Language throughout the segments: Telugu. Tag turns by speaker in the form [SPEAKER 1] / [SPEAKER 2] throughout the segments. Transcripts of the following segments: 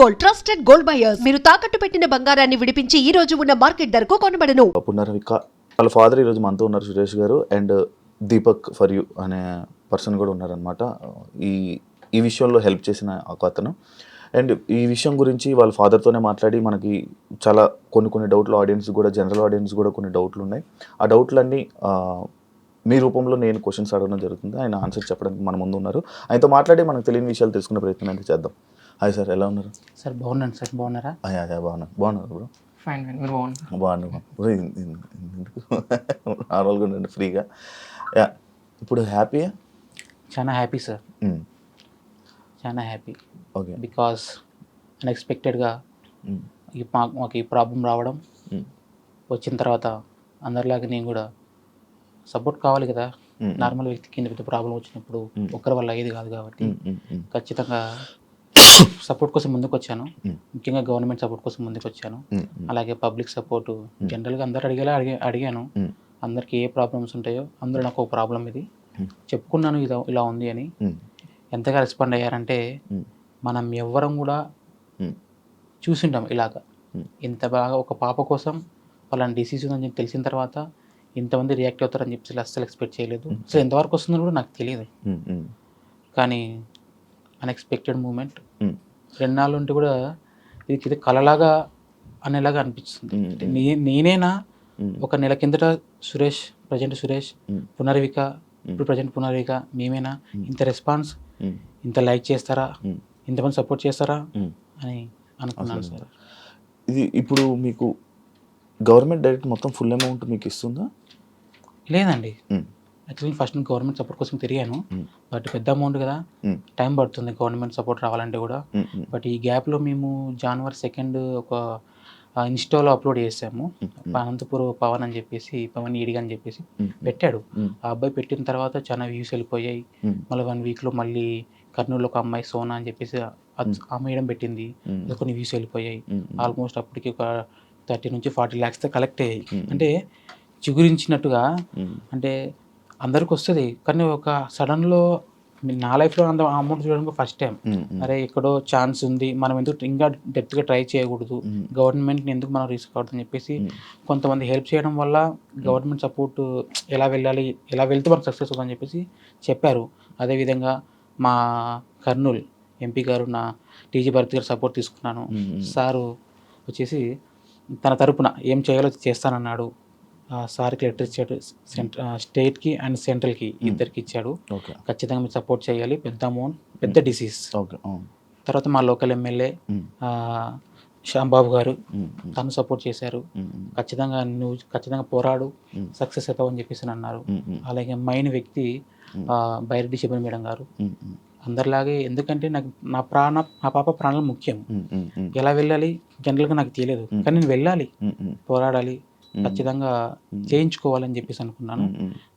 [SPEAKER 1] Gold, trusted gold buyers. మీరు తాకట్టు పెట్టిన బంగారాన్ని విడిపించి ఈ రోజు ఉన్న మార్కెట్ ధరకు కొనబడను.
[SPEAKER 2] పునర్విక వాళ్ళ ఫాదర్ ఈరోజు మనతో ఉన్నారు, సురేష్ గారు. అండ్ దీపక్ ఫర్ యూ అనే పర్సన్ కూడా ఉన్నారనమాట. ఈ ఈ విషయంలో హెల్ప్ చేసిన ఒక అతను. అండ్ ఈ విషయం గురించి వాళ్ళ ఫాదర్తోనే మాట్లాడి మనకి చాలా కొన్ని డౌట్లు, ఆడియన్స్ కూడా, జనరల్ ఆడియన్స్ కూడా కొన్ని డౌట్లు ఉన్నాయి. ఆ డౌట్లన్నీ మీ రూపంలో నేను క్వశ్చన్స్ అడగడం జరుగుతుంది. ఆయన ఆన్సర్ చెప్పడానికి మన ముందు ఉన్నారు. ఆయనతో మాట్లాడి మనకు తెలియని విషయాలు తెలుసుకునే ప్రయత్నం అయితే చేద్దాం. హాయ్ సార్, ఎలా ఉన్నారు?
[SPEAKER 3] సార్ బాగున్నాను సార్, బాగున్నారా?
[SPEAKER 2] బాగున్నారు బ్రో.
[SPEAKER 3] ఫైన్ ఫైన్, మీరు బాగున్నారు?
[SPEAKER 2] బ్రో ఎందుకు నార్మల్గా ఉండండి, ఫ్రీగా. యా, ఇప్పుడు హ్యాపీయా?
[SPEAKER 3] చాలా హ్యాపీ సార్, చాలా హ్యాపీ.
[SPEAKER 2] ఓకే.
[SPEAKER 3] బికాస్ అన్ఎక్స్పెక్టెడ్గా మాకు ఈ ప్రాబ్లం రావడం, వచ్చిన తర్వాత అందరిలాగా నేను కూడా సపోర్ట్ కావాలి కదా. నార్మల్ వ్యక్తికి ఇంత ప్రాబ్లం వచ్చినప్పుడు ఒక్కరి వల్ల అయ్యేది కాదు కాబట్టి ఖచ్చితంగా సపోర్ట్ కోసం ముందుకు వచ్చాను. ముఖ్యంగా గవర్నమెంట్ సపోర్ట్ కోసం ముందుకు వచ్చాను. అలాగే పబ్లిక్ సపోర్టు జనరల్గా అందరు అడిగాను. అందరికీ ఏ ప్రాబ్లమ్స్ ఉంటాయో అందులో నాకు ఒక ప్రాబ్లం ఇది చెప్పుకున్నాను, ఇలా ఉంది అని. ఎంతగా రెస్పాండ్ అయ్యారంటే మనం ఎవ్వరం కూడా చూసింటాం ఇలాగా. ఇంత బాగా ఒక పాప కోసం వాళ్ళని డిసీజ్ ఉందని తెలిసిన తర్వాత ఇంతమంది రియాక్ట్ అవుతారని చెప్పి అస్సలు ఎక్స్పెక్ట్ చేయలేదు. అసలు ఎంతవరకు వస్తుందని కూడా నాకు తెలియదు. కానీ అన్ఎక్స్పెక్టెడ్ మూమెంట్. 2 నాళ్ళు ఉంటే కూడా ఇది కలలాగా అనేలాగా అనిపిస్తుంది. నేనేనా ఒక నెల కిందట ప్రజెంట్ సురేష్, పునర్విక, ఇప్పుడు ప్రజెంట్ పునర్విక, మేమేనా ఇంత రెస్పాన్స్, ఇంత లైక్ చేస్తారా, ఇంతమంది సపోర్ట్ చేస్తారా అని అనుకున్నాను సార్.
[SPEAKER 2] ఇది ఇప్పుడు మీకు గవర్నమెంట్ డైరెక్ట్ మొత్తం ఫుల్ అమౌంట్ మీకు ఇస్తుందా?
[SPEAKER 3] లేదండి, యాక్చువల్లీ ఫస్ట్ నేను గవర్నమెంట్ సపోర్ట్ కోసం తిరిగాను. బట్ పెద్ద అమౌంట్ కదా, టైం పడుతుంది గవర్నమెంట్ సపోర్ట్ రావాలంటే కూడా. బట్ ఈ గ్యాప్లో మేము January 2 ఒక ఇన్స్టాలో అప్లోడ్ చేసాము. అనంతపూర్ పవన్ అని చెప్పేసి, పవన్ ఈడిగా అని చెప్పేసి పెట్టాడు. ఆ అబ్బాయి పెట్టిన తర్వాత చాలా వ్యూస్ వెళ్ళిపోయాయి. మళ్ళీ 1 వీక్లో మళ్ళీ కర్నూలులో ఒక అమ్మాయి సోనా అని చెప్పేసి ఆ మేడం పెట్టింది, కొన్ని వ్యూస్ వెళ్ళిపోయాయి. ఆల్మోస్ట్ అప్పటికి ఒక 30 నుంచి 40 lakhs కలెక్ట్ అయ్యాయి. అంటే చిగురించినట్టుగా, అంటే అందరికి వస్తుంది కానీ ఒక సడన్లో నా లైఫ్లో అంత అమౌంట్ చూడడానికి ఫస్ట్ టైం. అరే ఎక్కడో ఛాన్స్ ఉంది, మనం ఎందుకు ఇంకా డెప్త్గా ట్రై చేయకూడదు, గవర్నమెంట్ని ఎందుకు మనం రిస్క్ అవుతుందని చెప్పేసి కొంతమంది హెల్ప్ చేయడం వల్ల గవర్నమెంట్ సపోర్ట్ ఎలా వెళ్ళాలి, ఎలా వెళ్తే మనకు సక్సెస్ అవుతుందని చెప్పేసి చెప్పారు. అదేవిధంగా మా కర్నూలు ఎంపీ గారు, నా టీజీ భరత్ గారు సపోర్ట్ తీసుకున్నాను. సారు వచ్చేసి తన తరపున ఏం చేయాలో చేస్తానన్నాడు. సార్కి లెటర్ ఇచ్చాడు, స్టేట్కి అండ్ సెంట్రల్కి ఇద్దరికి ఇచ్చాడు. ఖచ్చితంగా మీరు సపోర్ట్ చేయాలి, పెద్ద అమౌంట్, పెద్ద డిసీజ్. తర్వాత మా లోకల్ ఎమ్మెల్యే శ్యాంబాబు గారు, తను సపోర్ట్ చేశారు. నువ్వు ఖచ్చితంగా పోరాడు, సక్సెస్ అవుతావు అని చెప్పేసి అన్నారు. అలాగే మెయిన్ వ్యక్తి బైరెడ్డి శబరి మేడం గారు. అందరిలాగే, ఎందుకంటే నాకు నా పాప ప్రాణాలు ముఖ్యం. ఎలా వెళ్ళాలి జనరల్గా నాకు తెలియదు, కానీ నేను వెళ్ళాలి, పోరాడాలి, ఖచ్చితంగా చేయించుకోవాలని చెప్పేసి అనుకున్నాను.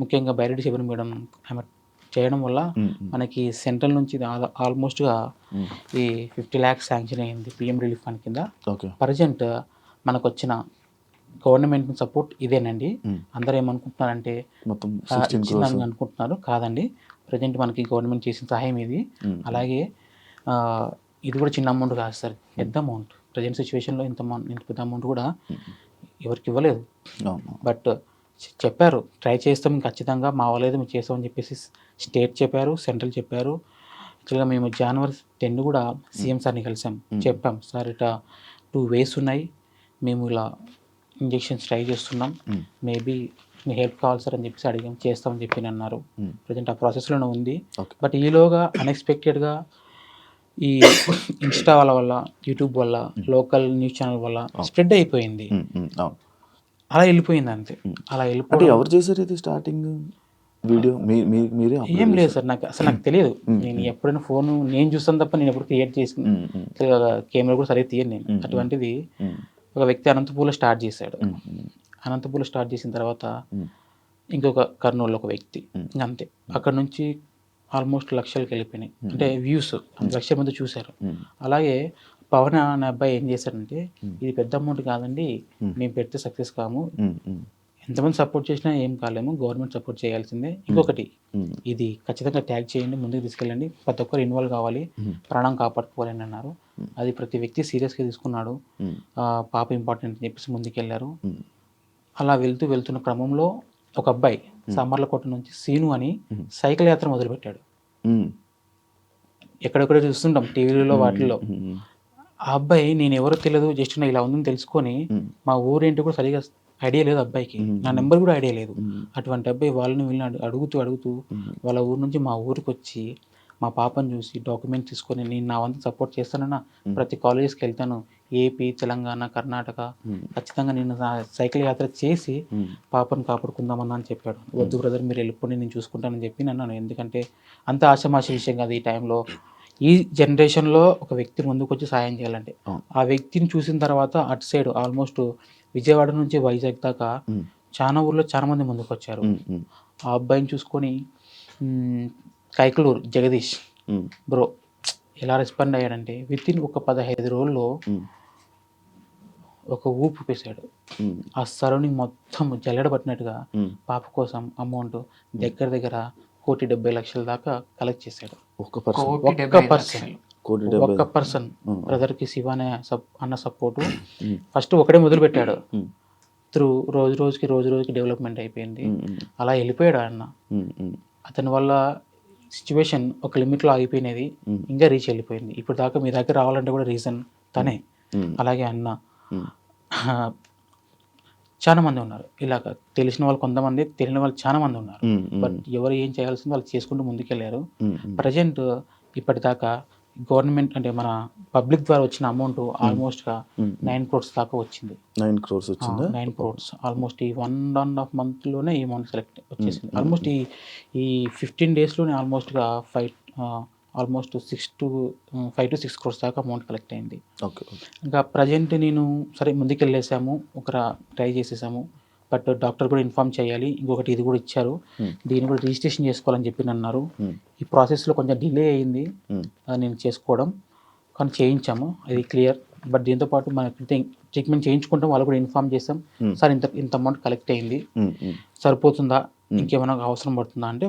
[SPEAKER 3] ముఖ్యంగా బైరెడ్డి శబరి మేడం ఆమె చేయడం వల్ల మనకి సెంట్రల్ నుంచి ఆల్మోస్ట్గా ఈ 50 lakhs శాంక్షన్ అయింది PM రిలీఫ్ ఫండ్ కింద. ప్రజెంట్ మనకు వచ్చిన గవర్నమెంట్ సపోర్ట్ ఇదేనండి. అందరూ ఏమనుకుంటున్నారంటే ఇచ్చిందని అనుకుంటున్నారు, కాదండి. ప్రజెంట్ మనకి గవర్నమెంట్ చేసిన సహాయం ఇది. అలాగే ఇది కూడా చిన్న అమౌంట్ కాదు సార్, పెద్ద అమౌంట్. ప్రజెంట్ సిచ్యువేషన్లో ఇంత పెద్ద అమౌంట్ కూడా ఎవరికి ఇవ్వలేదు. బట్ చెప్పారు, ట్రై చేస్తాం ఖచ్చితంగా, మా వాళ్ళేదో మేము చేస్తామని చెప్పేసి స్టేట్ చెప్పారు, సెంట్రల్ చెప్పారు. యాక్చువల్గా మేము January 10 కూడా సీఎం సార్ని కలిసాం. చెప్పాం, సార్ ఇట్లా 2 ways ఉన్నాయి, మేము ఇలా ఇంజెక్షన్స్ ట్రై చేస్తున్నాం, మేబీ మీ హెల్ప్ కావాలి సార్ అని చెప్పేసి అడిగాం. చేస్తామని చెప్పి అన్నారు. ప్రజెంట్ ఆ ప్రాసెస్లోనే ఉంది. బట్ ఈలోగా అన్ఎక్స్పెక్టెడ్గా ఈ ఇన్స్టా వల్ల, యూట్యూబ్ వల్ల, లోకల్ న్యూస్ ఛానల్ వల్ల స్ప్రెడ్ అయిపోయింది. అలా వెళ్ళిపోయింది అంతే. అలా వెళ్ళిపోయి
[SPEAKER 2] ఎవరు చేశారు ఇది స్టార్టింగ్ వీడియో? మీరే? ఏం
[SPEAKER 3] లేదు సార్, నాకు తెలియదు. నేను ఎప్పుడైనా ఫోన్ నేను చూస్తాను తప్ప నేను ఎప్పుడు క్రియేట్ చేసి కెమెరా కూడా సరిగ్గా తీయను నేను. అటువంటిది ఒక వ్యక్తి అనంతపూర్లో స్టార్ట్ చేశాడు. అనంతపూర్లో స్టార్ట్ చేసిన తర్వాత ఇంకొక కర్నూలులో ఒక వ్యక్తి, అంతే. అక్కడ నుంచి ఆల్మోస్ట్ లక్షలకు వెళ్ళిపోయినాయి, అంటే వ్యూస్ 1,00,000 మంది చూశారు. అలాగే పవన్ అనే అబ్బాయి ఏం చేశాడంటే, ఇది పెద్ద అమౌంట్ కాదండి, మేము పెడితే సక్సెస్ కాము, ఎంతమంది సపోర్ట్ చేసినా ఏం కాలేము, గవర్నమెంట్ సపోర్ట్ చేయాల్సిందే. ఇంకొకటి, ఇది ఖచ్చితంగా ట్యాగ్ చేయండి, ముందుకు తీసుకెళ్ళండి, ప్రతి ఒక్కరు ఇన్వాల్వ్ కావాలి, ప్రాణం కాపాడుకోవాలని అన్నారు. అది ప్రతి వ్యక్తి సీరియస్గా తీసుకున్నాడు. పాప ఇంపార్టెంట్ అని చెప్పేసి ముందుకెళ్ళారు. అలా వెళ్తున్న క్రమంలో ఒక అబ్బాయి సామర్లకోట నుంచి సీను అని సైకిల్ యాత్ర మొదలుపెట్టాడు. ఎక్కడెక్కడ చూస్తుంటాం టీవీలలో వాటిల్లో. ఆ అబ్బాయి నేను ఎవరో తెలియదు, జస్ట్ నా ఇలా ఉందని తెలుసుకొని మా ఊరేంటి కూడా సరిగా ఐడియా లేదు అబ్బాయికి, నా నెంబర్ కూడా ఐడియా లేదు. అటువంటి అబ్బాయి వాళ్ళని వీళ్ళని అడుగుతూ వాళ్ళ ఊరు నుంచి మా ఊరికి వచ్చి మా పాపను చూసి డాక్యుమెంట్ తీసుకొని నేను నా వంతు సపోర్ట్ చేస్తానన్నా, ప్రతి కాలేజెస్కి వెళ్తాను, ఏపీ, తెలంగాణ, కర్ణాటక, ఖచ్చితంగా నేను సైకిల్ యాత్ర చేసి పాపను కాపాడుకుందామన్నా అని చెప్పాడు. వద్దు బ్రదర్ మీరు వెళ్ళిపోయి నేను చూసుకుంటానని చెప్పి అన్నాను. ఎందుకంటే అంత ఆశమాషి విషయం కాదు ఈ టైంలో. ఈ జనరేషన్లో ఒక వ్యక్తి ముందుకు వచ్చి సాయం చేయాలంటే ఆ వ్యక్తిని చూసిన తర్వాత అటు సైడ్ ఆల్మోస్ట్ విజయవాడ నుంచి వైజాగ్ దాకా చాలా ఊర్లో చాలా మంది ముందుకు వచ్చారు. ఆ అబ్బాయిని చూసుకొని కైకలూరు జగదీష్ బ్రో ఎలా రెస్పాండ్ అయ్యాడంటే విత్ ఇన్ ఒక 15 రోజుల్లో ఒక ఊపు పేశాడు. ఆ సరౌండింగ్ మొత్తం జల్లెడ పట్టినట్టుగా పాప కోసం అమౌంట్ దగ్గర 1,70,00,000 దాకా కలెక్ట్ చేశాడు. ఒక్క పర్సన్ బ్రదర్కి శివ అన్న సపోర్టు ఫస్ట్ ఒకడే మొదలు పెట్టాడు. త్రూ రోజు రోజుకి డెవలప్మెంట్ అయిపోయింది. అలా వెళ్ళిపోయాడు అన్న. అతని వల్ల సిచ్యువేషన్ ఒక లిమిట్లో ఆగిపోయినది, ఇంకా రీచ్ వెళ్ళిపోయింది. ఇప్పుడు దాకా మీ దగ్గర రావాలంటే కూడా రీజన్ తనే. అలాగే అన్న చాలా మంది ఉన్నారు ఇలాగ, తెలిసిన వాళ్ళు కొంతమంది, తెలియని వాళ్ళు చాలా మంది ఉన్నారు. బట్ ఎవరు ఏం చేయాల్సింది వాళ్ళు చేసుకుంటూ ముందుకెళ్ళారు. ప్రజెంట్ ఇప్పటిదాకా గవర్నమెంట్ అంటే మన పబ్లిక్ ద్వారా వచ్చిన అమౌంట్ ఆల్మోస్ట్గా 9 crores దాకా వచ్చింది.
[SPEAKER 2] 9 crores వచ్చింది.
[SPEAKER 3] 9 crores ఆల్మోస్ట్ ఈ 1.5 monthలోనే ఈ అమౌంట్ సెలెక్ట్ వచ్చేసింది. ఆల్మోస్ట్ ఈ 15 daysలోనే ఆల్మోస్ట్గా 5 to 6 crores దాకా అమౌంట్ కలెక్ట్ అయింది. ఇంకా ప్రజెంట్ నేను సరే ముందుకెళ్ళేసాము, ట్రై చేసేసాము. బట్ డాక్టర్ కూడా ఇన్ఫార్మ్ చేయాలి, ఇంకొకటి ఇది కూడా ఇచ్చారు, దీన్ని కూడా రిజిస్ట్రేషన్ చేసుకోవాలని చెప్పి అన్నారు. ఈ ప్రాసెస్లో కొంచెం డిలే అయింది నేను చేసుకోవడం, కానీ చేయించాము, అది క్లియర్. బట్ దీంతోపాటు మనకి ట్రీట్మెంట్ చేయించుకుంటాం, వాళ్ళు కూడా ఇన్ఫార్మ్ చేస్తాం, సార్ ఇంత అమౌంట్ కలెక్ట్ అయింది, సరిపోతుందా, ఇంకేమైనా అవసరం పడుతుందా అంటే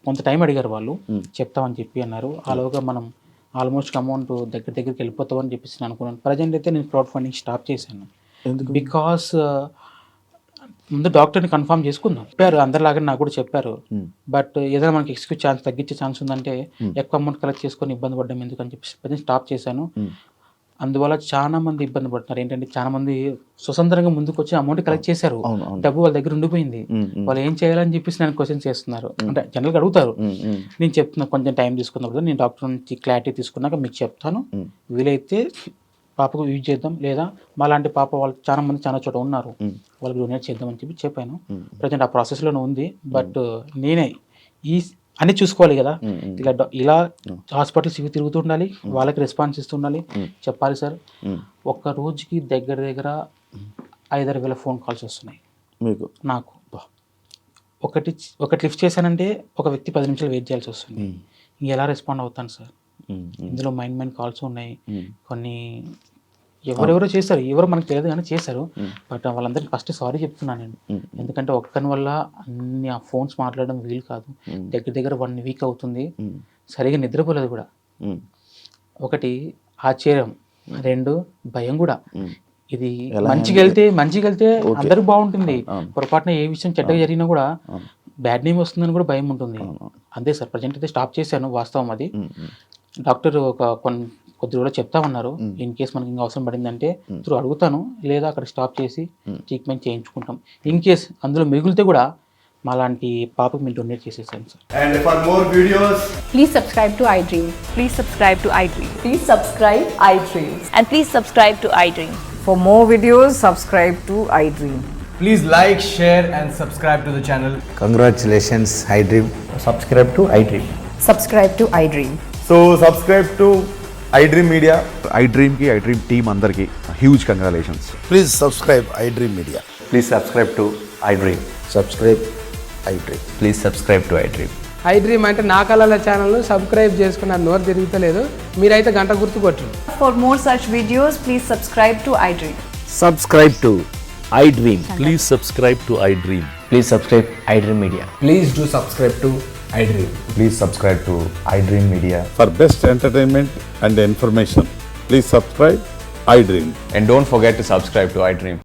[SPEAKER 3] కొంత టైం అడిగారు వాళ్ళు, చెప్తామని చెప్పి అన్నారు. అలాగా మనం ఆల్మోస్ట్ అమౌంట్ దగ్గరికి వెళ్ళిపోతామని చెప్పేసి నేను అనుకున్నాను. ప్రజెంట్ అయితే నేను క్రౌడ్ ఫండింగ్ స్టాప్ చేశాను. బికాస్ ముందు డాక్టర్ని కన్ఫర్మ్ చేసుకుందాం చెప్పారు, అందరిలాగా నాకు కూడా చెప్పారు. బట్ ఏదైనా మనకి ఎక్స్క్యూజ్ ఛాన్స్ తగ్గించే ఛాన్స్ ఉందంటే ఎక్కువ అమౌంట్ కలెక్ట్ చేసుకొని ఇబ్బంది పడ్డాం ఎందుకని చెప్పి స్టాప్ చేశాను. అందువల్ల చాలా మంది ఇబ్బంది పడుతున్నారు. ఏంటంటే చాలా మంది స్వతంత్రంగా ముందుకు వచ్చి అమౌంట్ కలెక్ట్ చేశారు, డబ్బు వాళ్ళ దగ్గర ఉండిపోయింది, వాళ్ళు ఏం చేయాలని చెప్పేసి నేను క్వశ్చన్ చేస్తున్నారు. అంటే జనరల్గా అడుగుతారు. నేను చెప్తున్నా కొంచెం టైం తీసుకున్నప్పుడు నేను డాక్టర్ నుంచి క్లారిటీ తీసుకున్నాక మీకు చెప్తాను, వీలైతే పాపకు యూజ్ చేద్దాం, లేదా మాలాంటి పాప వాళ్ళు చాలా చోట ఉన్నారు, వాళ్ళకి డొనేట్ చేద్దామని చెప్పి చెప్పాను. ప్రజెంట్ ఆ ప్రాసెస్లోనే ఉంది. బట్ నేనే అన్నీ చూసుకోవాలి కదా, ఇలా హాస్పిటల్స్ ఇవి తిరుగుతూ ఉండాలి, వాళ్ళకి రెస్పాన్స్ ఇస్తుండాలి, చెప్పాలి సార్. ఒక్క రోజుకి దగ్గర 5-6 వేల ఫోన్ కాల్స్ వస్తున్నాయి నాకు. ఒకటి లిఫ్ట్ చేశానంటే ఒక వ్యక్తి 10 నిమిషాలు వెయిట్ చేయాల్సి వస్తుంది. ఇంక ఎలా రెస్పాండ్ అవుతాను సార్? ఇందులో మైండ్ కాల్స్ ఉన్నాయి, కొన్ని ఎవరెవరో చేస్తారు, ఎవరో మనకు తెలియదు కానీ చేశారు. బట్ వాళ్ళందరికీ ఫస్ట్ సారీ చెప్తున్నాను నేను, ఎందుకంటే ఒక్కని వల్ల అన్ని ఆ ఫోన్స్ మాట్లాడడం వీలు కాదు. దగ్గర 1 week అవుతుంది, సరిగా నిద్రపోలేదు కూడా. ఒకటి ఆశ్చర్యం, 2 భయం కూడా. ఇది మంచిగా వెళ్తే అందరూ బాగుంటుంది, పొరపాటున ఏ విషయం చెడ్డగా జరిగినా కూడా బ్యాడ్ నేమ్ వస్తుందని కూడా భయం ఉంటుంది. అంతే సార్, ప్రజెంట్ అయితే స్టాప్ చేశాను, వాస్తవం అది. డాక్టర్ కొద్ది రోజులు చెప్తామన్నారు, ఇన్ కేస్ మనకి ఇంకా అవసరం పడిందంటే త్రూ అడుగుతాను, లేదా అక్కడ స్టాప్ చేసి ట్రీట్మెంట్ చేయించుకుంటాం. ఇన్ కేస్ అందులో మిగిలితే కూడా మాలాంటి పాపకు మేము డొనేట్ చేసేసాం sir.
[SPEAKER 4] And for more videos,
[SPEAKER 5] please subscribe to iDream.
[SPEAKER 6] Please subscribe to iDream.
[SPEAKER 5] Please subscribe iDream.
[SPEAKER 6] And please subscribe to iDream.
[SPEAKER 5] For more videos, subscribe to iDream.
[SPEAKER 4] please like, share and subscribe to the channel.
[SPEAKER 7] Congratulations, iDream.
[SPEAKER 8] Subscribe to iDream.
[SPEAKER 5] Subscribe to iDream.
[SPEAKER 4] So subscribe to iDream Media.
[SPEAKER 9] iDream team అందరికి huge congratulations.
[SPEAKER 7] Please subscribe iDream Media.
[SPEAKER 8] Please subscribe to iDream.
[SPEAKER 7] Subscribe iDream.
[SPEAKER 8] Please subscribe to iDream.
[SPEAKER 10] iDream అంటే నా కళల ఛానల్ సబ్స్క్రైబ్ చేసుకున్న నోరు తిరుగుతలేదు, మీరైతే గంట గుర్తు కొట్టండి.
[SPEAKER 5] For more such videos, please subscribe to iDream.
[SPEAKER 8] Subscribe to iDream.
[SPEAKER 11] Please subscribe to iDream.
[SPEAKER 8] Please subscribe iDream Media.
[SPEAKER 4] Please do subscribe to iDream.
[SPEAKER 8] Please subscribe to iDream Media.
[SPEAKER 9] For best entertainment and information
[SPEAKER 11] Please subscribe iDream.
[SPEAKER 8] And don't forget to subscribe to iDream.